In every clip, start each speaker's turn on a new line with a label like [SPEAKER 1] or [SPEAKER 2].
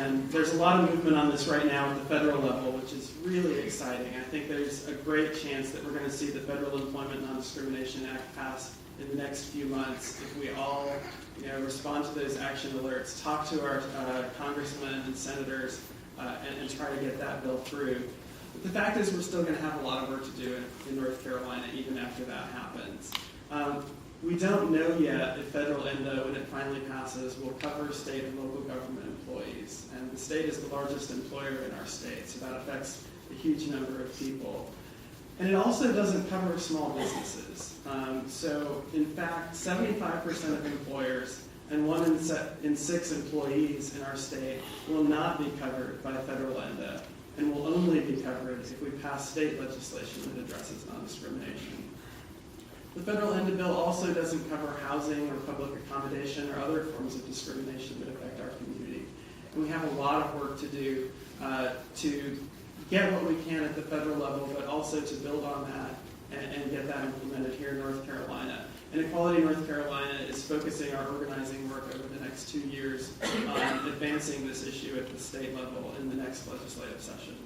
[SPEAKER 1] And there's a lot of movement on this right now at the federal level, which is really exciting. I think there's a great chance that we're going to see the Federal Employment Non-Discrimination Act pass in the next few months if we all respond to those action alerts, talk to our congressmen and senators, and try to get that bill through. But the fact is we're still going to have a lot of work to do in North Carolina even after that happens. We don't know yet if federal ENDO, when it finally passes, will cover state and local government employees. And the state is the largest employer in our state, so that affects a huge number of people. And it also doesn't cover small businesses. So in fact, 75% of employers and 1 in 6 employees in our state will not be covered by federal ENDO and will only be covered if we pass state legislation that addresses non-discrimination. The federal ENDO bill also doesn't cover housing or public accommodation or other forms of discrimination that affect our community. And we have a lot of work to do to get what we can at the federal level, but also to build on that and get that implemented here in North Carolina. And Equality North Carolina is focusing our organizing work over the next 2 years on advancing this issue at the state level in the next legislative session.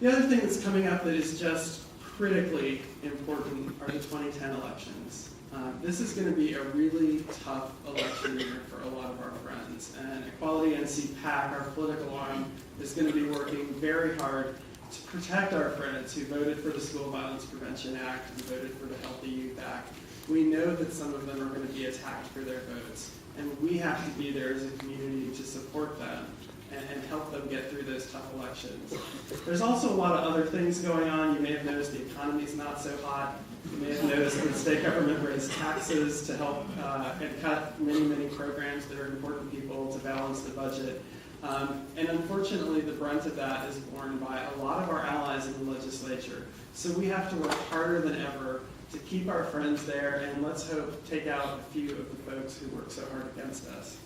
[SPEAKER 1] The other thing that's coming up that is just critically important are the 2010 elections. This is going to be a really tough election year for a lot of our friends. And Equality NC PAC, our political arm, is going to be working very hard to protect our friends who voted for the School Violence Prevention Act and voted for the Healthy Youth Act. We know that some of them are going to be attacked for their votes, and we have to be there as a community to support them and help them get through those tough elections. There's also a lot of other things going on. You may have noticed the economy's not so hot. You may have noticed that the state government raised taxes to help and cut many, many programs that are important to people to balance the budget. And unfortunately, the brunt of that is borne by a lot of our allies in the legislature. So we have to work harder than ever to keep our friends there, and let's hope take out a few of the folks who work so hard against us.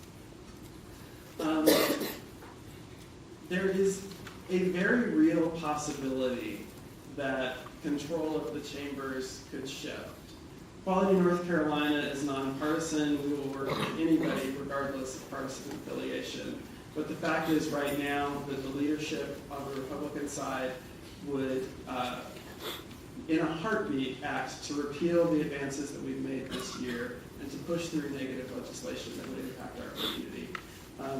[SPEAKER 1] There is a very real possibility that control of the chambers could shift. Equality North Carolina is nonpartisan. We will work with anybody regardless of partisan affiliation. But the fact is right now that the leadership on the Republican side would, in a heartbeat, act to repeal the advances that we've made this year and to push through negative legislation that would impact our community.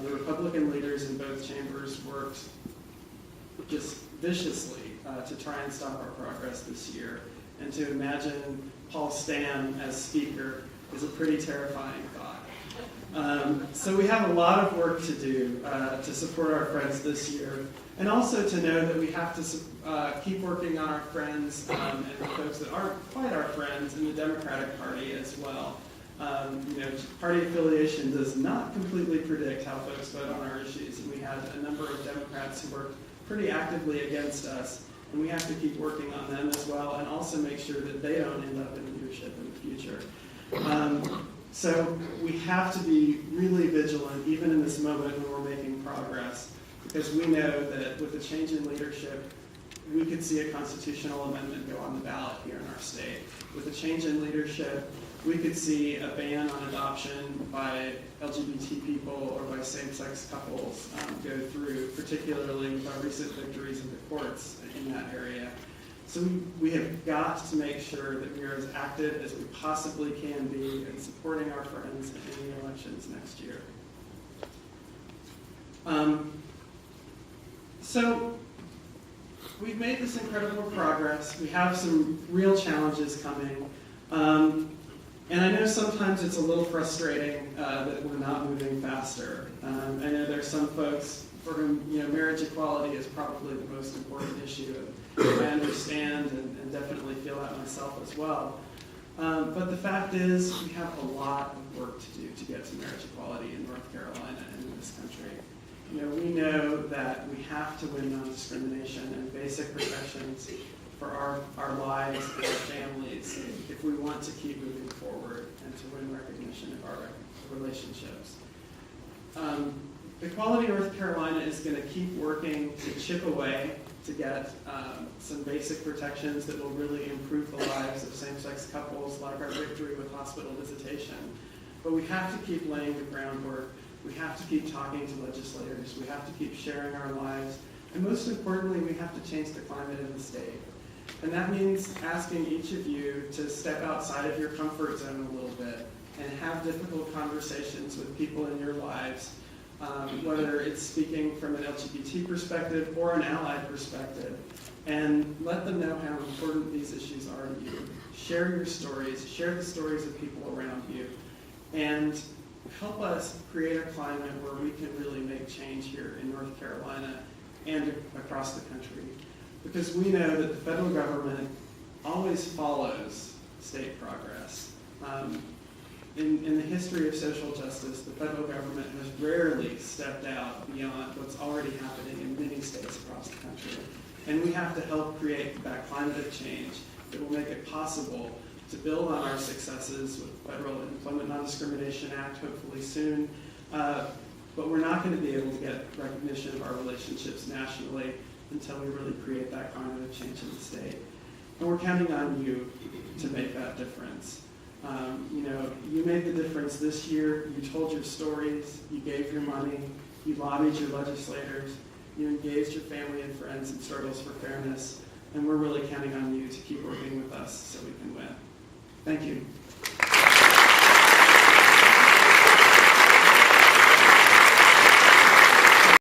[SPEAKER 1] The Republican leaders in both chambers worked just viciously to try and stop our progress this year. And to imagine Paul Stam as Speaker is a pretty terrifying thought. So we have a lot of work to do to support our friends this year, and also to know that we have to keep working on our friends and the folks that aren't quite our friends in the Democratic Party as well. Party affiliation does not completely predict how folks vote on our issues, and we had a number of Democrats who worked pretty actively against us, and we have to keep working on them as well, and also make sure that they don't end up in leadership in the future. So we have to be really vigilant, even in this moment when we're making progress, because we know that with a change in leadership, we could see a constitutional amendment go on the ballot here in our state. With a change in leadership, we could see a ban on adoption by LGBT people or by same-sex couples go through, particularly by recent victories in the courts in that area. So we have got to make sure that we are as active as we possibly can be in supporting our friends in the elections next year. So we've made this incredible progress. We have some real challenges coming. And I know sometimes it's a little frustrating that we're not moving faster. I know there's some folks for whom marriage equality is probably the most important issue. I understand and definitely feel that myself as well. But the fact is we have a lot of work to do to get to marriage equality in North Carolina and in this country. We know that we have to win non-discrimination and basic protections for our lives and our families if we want to keep moving forward and to win recognition of our relationships. Equality North Carolina is going to keep working to chip away to get some basic protections that will really improve the lives of same-sex couples, like our victory with hospital visitation. But we have to keep laying the groundwork We have to keep talking to legislators. We have to keep sharing our lives. And most importantly, we have to change the climate in the state. And that means asking each of you to step outside of your comfort zone a little bit and have difficult conversations with people in your lives, whether it's speaking from an LGBT perspective or an allied perspective, and let them know how important these issues are to you. Share your stories, share the stories of people around you, and help us create a climate where we can really make change here in North Carolina and across the country. Because we know that the federal government always follows state progress. In the history of social justice, the federal government has rarely stepped out beyond what's already happening in many states across the country. And we have to help create that climate of change that will make it possible to build on our successes with the Federal Employment Non-Discrimination Act, hopefully soon. But we're not going to be able to get recognition of our relationships nationally until we really create that climate of change in the state. And we're counting on you to make that difference. You made the difference this year. You told your stories, you gave your money, you lobbied your legislators, you engaged your family and friends in struggles for fairness, and we're really counting on you to keep working with us so we can win. Thank you.